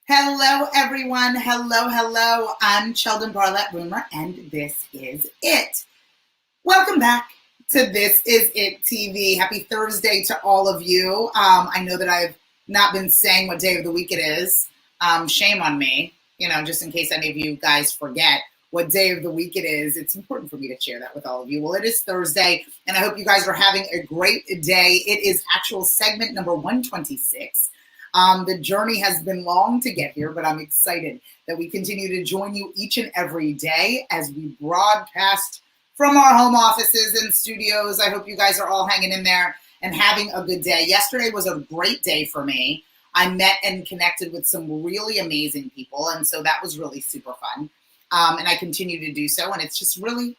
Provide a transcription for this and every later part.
Hello, everyone. Hello. I'm Sheldon Barlett Rumor, and this is it. Welcome back to This Is It TV. Happy Thursday to all of you. I know that I've not been saying what day of the week it is. Shame on me, just in case any of you guys forget what day of the week it is. It's important for me to share that with all of you. Well, it is Thursday, and I hope you guys are having a great day. It is actual segment number 126. The journey has been long to get here, but I'm excited that we continue to join you each and every day as we broadcast from our home offices and studios. I hope you guys are all hanging in there and having a good day. Yesterday was a great day for me. I met and connected with some really amazing people, and so that was really super fun. And I continue to do so, and it's really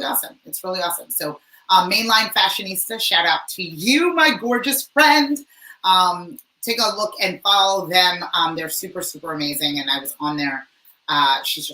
awesome. It's really awesome. So Mainline Fashionista, shout out to you, my gorgeous friend. Take a look and follow them. They're super amazing. And I was on there. She's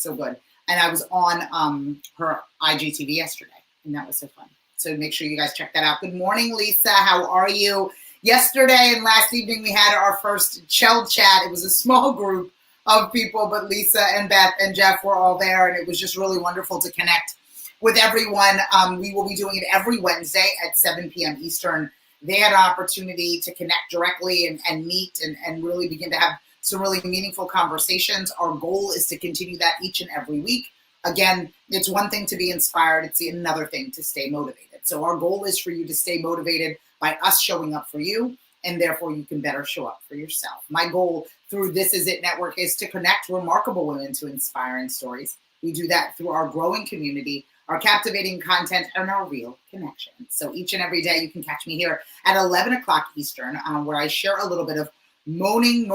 so good. And I was on her IGTV yesterday, and that was so fun. So make sure you guys check that out. Good morning, Lisa. How are you? Yesterday and last evening, we had our first Cheld chat. It was a small group of people, but Lisa and Beth and Jeff were all there, and it was just really wonderful to connect with everyone. We will be doing it every Wednesday at 7 p.m. Eastern. They had an opportunity to connect directly and meet and really begin to have some really meaningful conversations. Our goal is to continue that each and every week. Again, it's one thing to be inspired. It's another thing to stay motivated. So our goal is for you to stay motivated by us showing up for you, and therefore you can better show up for yourself. My goal through This Is It Network is to connect remarkable women to inspiring stories. We do that through our growing community, our captivating content, and our real connection. So each and every day you can catch me here at 11 o'clock Eastern, where I share a little bit of morning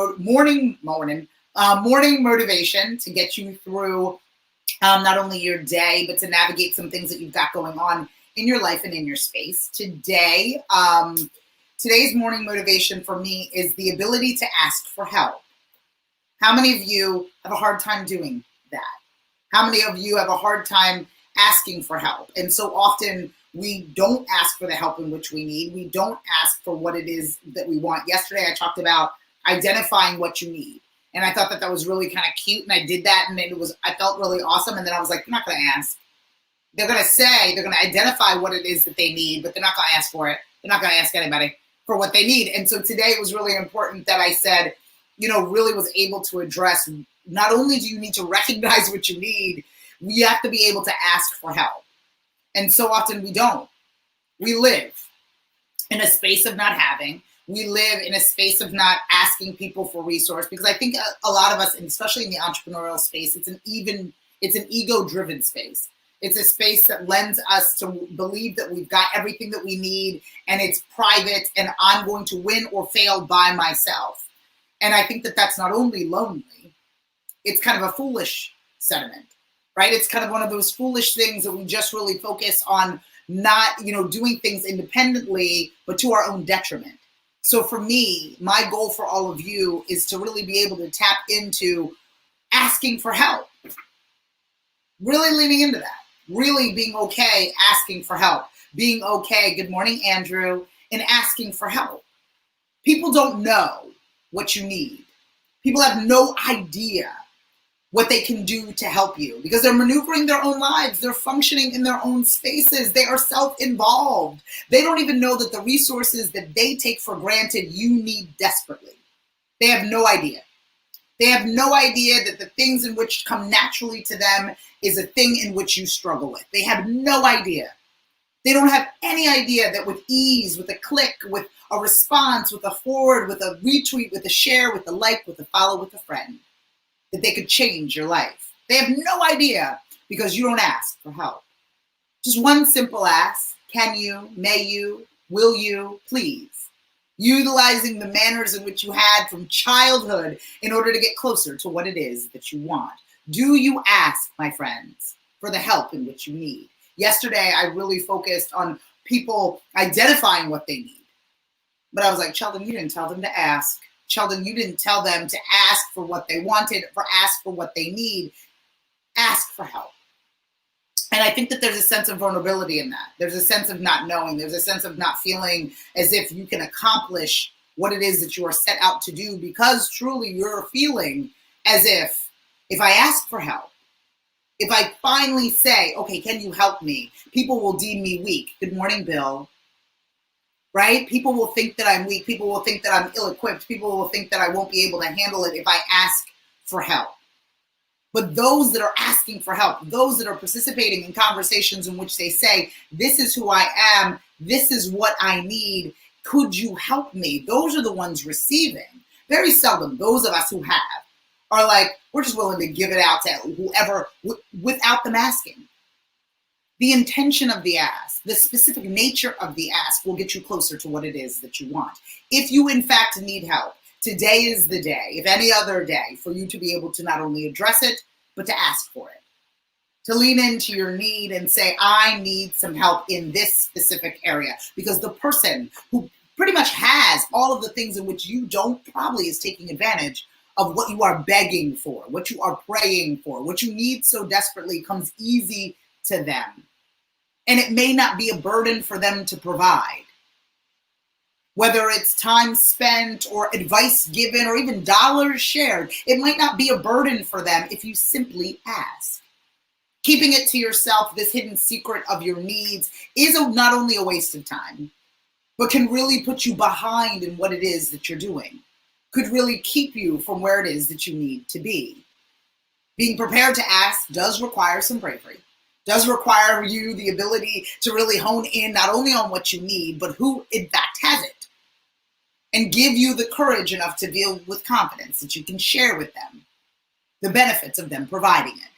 motivation to get you through not only your day, but to navigate some things that you've got going on in your life and in your space. Today's morning motivation for me is the ability to ask for help. How many of you have a hard time doing that? How many of you have a hard time asking for help? And so often we don't ask for the help in which we need. We don't ask for what it is that we want. Yesterday, I talked about identifying what you need. And I thought that was really kind of cute. And I did that, and I felt really awesome. And then I was like, they're not going to ask. They're going to identify what it is that they need, but they're not going to ask for it. They're not going to ask anybody for what they need. And so today it was really important that I said, really was able to address, not only do you need to recognize what you need, we have to be able to ask for help. And so often we don't. We live in a space of not having. We live in a space of not asking people for resource, because I think a lot of us, and especially in the entrepreneurial space, it's an ego-driven space. It's a space that lends us to believe that we've got everything that we need, and it's private, and I'm going to win or fail by myself. And I think that that's not only lonely, it's kind of a foolish sentiment. Right? It's kind of one of those foolish things that we just really focus on not, doing things independently, but to our own detriment. So for me, my goal for all of you is to really be able to tap into asking for help. Really leaning into that. Really being okay asking for help. Being okay, good morning, Andrew, and asking for help. People don't know what you need. People have no idea what they can do to help you, because they're maneuvering their own lives. They're functioning in their own spaces. They are self-involved. They don't even know that the resources that they take for granted you need desperately. They have no idea. They have no idea that the things in which come naturally to them is a thing in which you struggle with. They have no idea. They don't have any idea that with ease, with a click, with a response, with a forward, with a retweet, with a share, with a like, with a follow, with a friend, that they could change your life. They have no idea because you don't ask for help. Just one simple ask: can you, may you, will you, please? Utilizing the manners in which you had from childhood in order to get closer to what it is that you want. Do you ask, my friends, for the help in which you need? Yesterday, I really focused on people identifying what they need. But I was like, Sheldon, you didn't tell them to ask. Sheldon, you didn't tell them to ask for what they wanted, or ask for what they need. Ask for help. And I think that there's a sense of vulnerability in that. There's a sense of not knowing. There's a sense of not feeling as if you can accomplish what it is that you are set out to do, because truly you're feeling as if I ask for help, if I finally say, okay, can you help me? People will deem me weak. Good morning, Bill. Right? People will think that I'm weak. People will think that I'm ill-equipped. People will think that I won't be able to handle it if I ask for help. But those that are asking for help, those that are participating in conversations in which they say, this is who I am, this is what I need, could you help me? Those are the ones receiving. Very seldom, those of us who have are like, we're just willing to give it out to whoever without them asking. The intention of the ask, the specific nature of the ask will get you closer to what it is that you want. If you in fact need help, today is the day, if any other day, for you to be able to not only address it, but to ask for it. To lean into your need and say, I need some help in this specific area. Because the person who pretty much has all of the things in which you don't probably is taking advantage of what you are begging for, what you are praying for, what you need so desperately comes easy to them. And it may not be a burden for them to provide. Whether it's time spent or advice given or even dollars shared, it might not be a burden for them if you simply ask. Keeping it to yourself, this hidden secret of your needs, is not only a waste of time, but can really put you behind in what it is that you're doing. Could really keep you from where it is that you need to be. Being prepared to ask does require some bravery. Does require you the ability to really hone in not only on what you need, but who in fact has it. And give you the courage enough to deal with confidence that you can share with them the benefits of them providing it.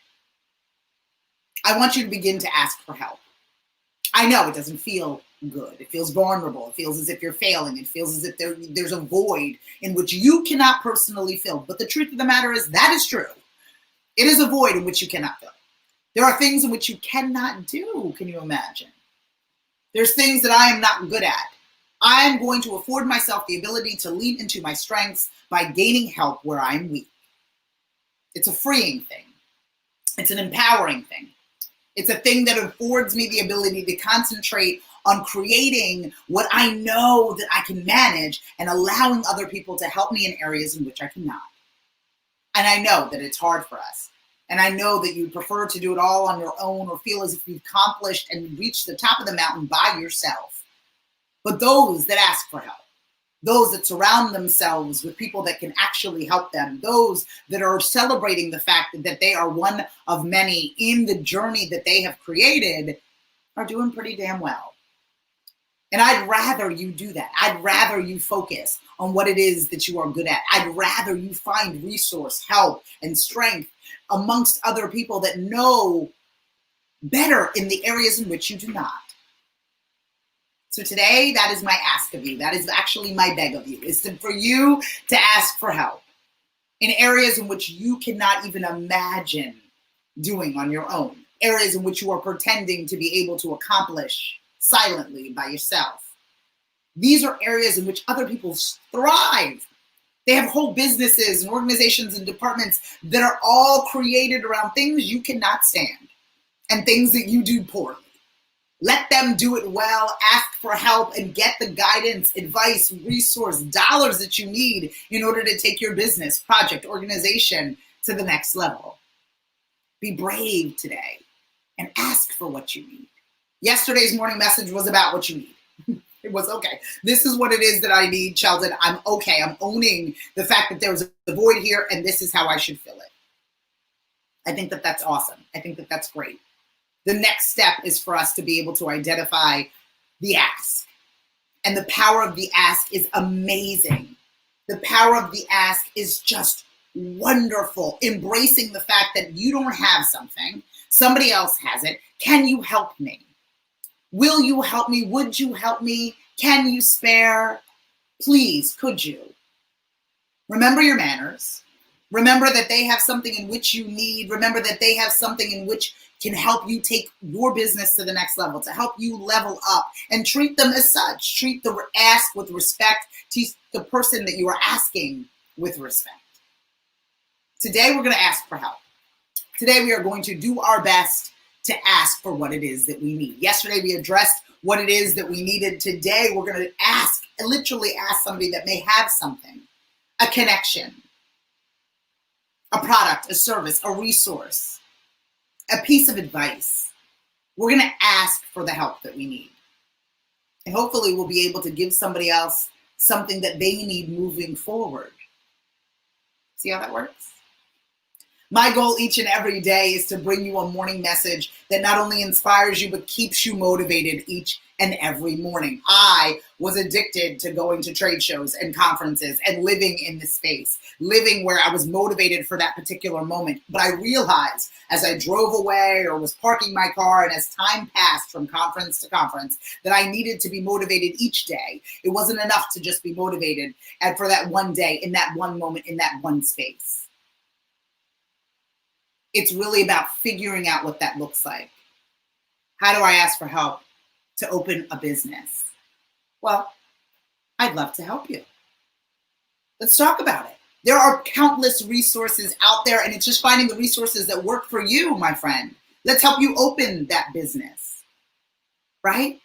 I want you to begin to ask for help. I know it doesn't feel good. It feels vulnerable. It feels as if you're failing. It feels as if there's a void in which you cannot personally fill. But the truth of the matter is that is true. It is a void in which you cannot fill. There are things in which you cannot do. Can you imagine? There's things that I am not good at. I'm going to afford myself the ability to lean into my strengths by gaining help where I'm weak. It's a freeing thing. It's an empowering thing. It's a thing that affords me the ability to concentrate on creating what I know that I can manage and allowing other people to help me in areas in which I cannot. And I know that it's hard for us. And I know that you prefer to do it all on your own or feel as if you've accomplished and reached the top of the mountain by yourself. But those that ask for help, those that surround themselves with people that can actually help them, those that are celebrating the fact that they are one of many in the journey that they have created, are doing pretty damn well. And I'd rather you do that. I'd rather you focus on what it is that you are good at. I'd rather you find resource, help, and strength amongst other people that know better in the areas in which you do not. So today, that is my ask of you. That is actually my beg of you, is for you to ask for help in areas in which you cannot even imagine doing on your own, areas in which you are pretending to be able to accomplish silently by yourself. These are areas in which other people thrive. They have whole businesses and organizations and departments that are all created around things you cannot stand and things that you do poorly. Let them do it well, ask for help, and get the guidance, advice, resource, dollars that you need in order to take your business, project, organization to the next level. Be brave today and ask for what you need. Yesterday's morning message was about what you need. It was, okay, this is what it is that I need, Sheldon. I'm okay. I'm owning the fact that there's a void here, and this is how I should fill it. I think that that's awesome. I think that that's great. The next step is for us to be able to identify the ask. And the power of the ask is amazing. The power of the ask is just wonderful. Embracing the fact that you don't have something, somebody else has it. Can you help me? Will you help me? Would you help me? Can you spare? Please, could you? Remember your manners. Remember that they have something in which you need. Remember that they have something in which can help you take your business to the next level, to help you level up, and treat them as such. Treat the ask with respect. Teach the person that you are asking with respect. Today, we're going to ask for help. Today, we are going to do our best to ask for what it is that we need. Yesterday, we addressed what it is that we needed. Today, we're going to literally ask somebody that may have something, a connection, a product, a service, a resource, a piece of advice. We're going to ask for the help that we need. And hopefully we'll be able to give somebody else something that they need moving forward. See how that works? My goal each and every day is to bring you a morning message that not only inspires you, but keeps you motivated each and every morning. I was addicted to going to trade shows and conferences and living in this space, living where I was motivated for that particular moment. But I realized as I drove away or was parking my car and as time passed from conference to conference, that I needed to be motivated each day. It wasn't enough to just be motivated and for that one day, in that one moment, in that one space. It's really about figuring out what that looks like. How do I ask for help to open a business? Well, I'd love to help you. Let's talk about it. There are countless resources out there, and it's just finding the resources that work for you, my friend. Let's help you open that business, right?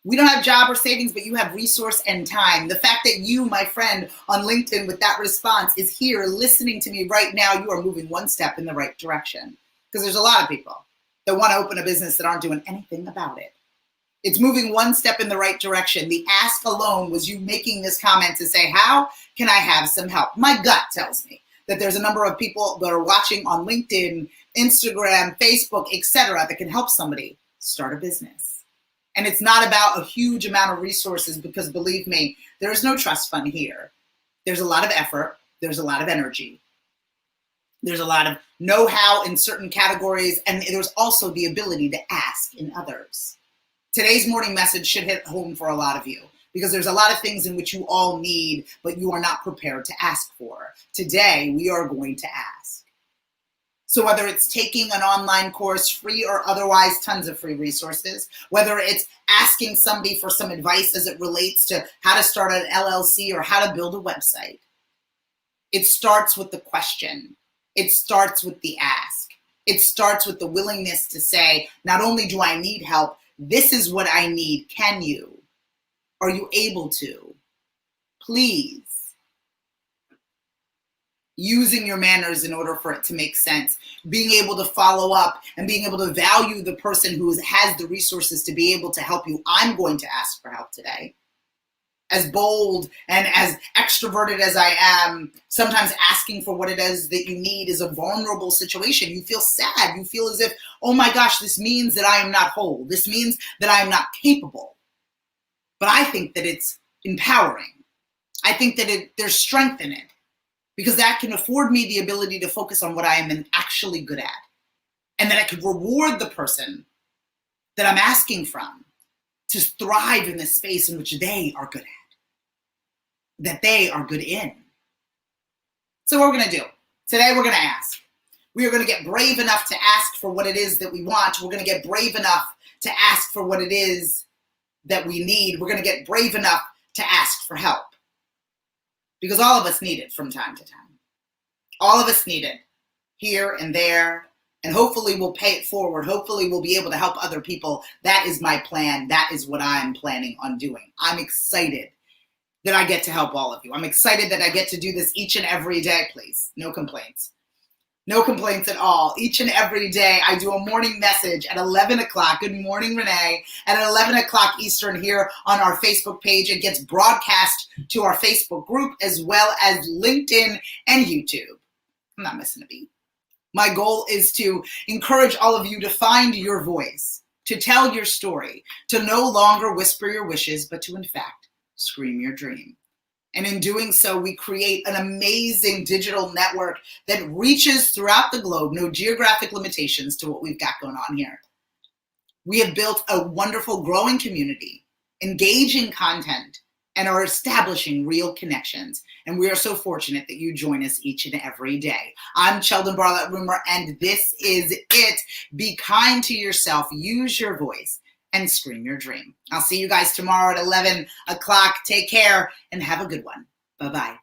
We don't have job or savings, but you have resource and time. The fact that you, my friend, on LinkedIn with that response is here listening to me right now, you are moving one step in the right direction. Because there's a lot of people that want to open a business that aren't doing anything about it. It's moving one step in the right direction. The ask alone was you making this comment to say, how can I have some help? My gut tells me that there's a number of people that are watching on LinkedIn, Instagram, Facebook, etc., that can help somebody start a business. And it's not about a huge amount of resources because believe me, there is no trust fund here. There's a lot of effort. There's a lot of energy. There's a lot of know-how in certain categories. And there's also the ability to ask in others. Today's morning message should hit home for a lot of you because there's a lot of things in which you all need, but you are not prepared to ask for. Today, we are going to ask. So whether it's taking an online course, free or otherwise, tons of free resources, whether it's asking somebody for some advice as it relates to how to start an LLC or how to build a website, it starts with the question. It starts with the ask. It starts with the willingness to say, not only do I need help, this is what I need. Can you? Are you able to? Please. Using your manners in order for it to make sense, being able to follow up and being able to value the person who has the resources to be able to help you. I'm going to ask for help today. As bold and as extroverted as I am, sometimes asking for what it is that you need is a vulnerable situation. You feel sad. You feel as if, oh my gosh, this means that I am not whole. This means that I am not capable. But I think that it's empowering. I think that there's strength in it. Because that can afford me the ability to focus on what I am actually good at. And that I could reward the person that I'm asking from to thrive in this space in which they are good at, that they are good in. So what we're going to do, today we're going to ask. We are going to get brave enough to ask for what it is that we want. We're going to get brave enough to ask for what it is that we need. We're going to get brave enough to ask for help. Because all of us need it from time to time. All of us need it here and there. And hopefully we'll pay it forward. Hopefully we'll be able to help other people. That is my plan. That is what I'm planning on doing. I'm excited that I get to help all of you. I'm excited that I get to do this each and every day, please. No complaints. No complaints at all. Each and every day, I do a morning message at 11 o'clock. Good morning, Renee. At 11 o'clock Eastern here on our Facebook page. It gets broadcast to our Facebook group as well as LinkedIn and YouTube. I'm not missing a beat. My goal is to encourage all of you to find your voice, to tell your story, to no longer whisper your wishes, but to, in fact, scream your dream. And in doing so, we create an amazing digital network that reaches throughout the globe, no geographic limitations to what we've got going on here. We have built a wonderful growing community, engaging content, and are establishing real connections. And we are so fortunate that you join us each and every day. I'm Sheldon Barlett-Rumor, and this is it. Be kind to yourself, use your voice, and scream your dream. I'll see you guys tomorrow at 11 o'clock. Take care and have a good one. Bye-bye.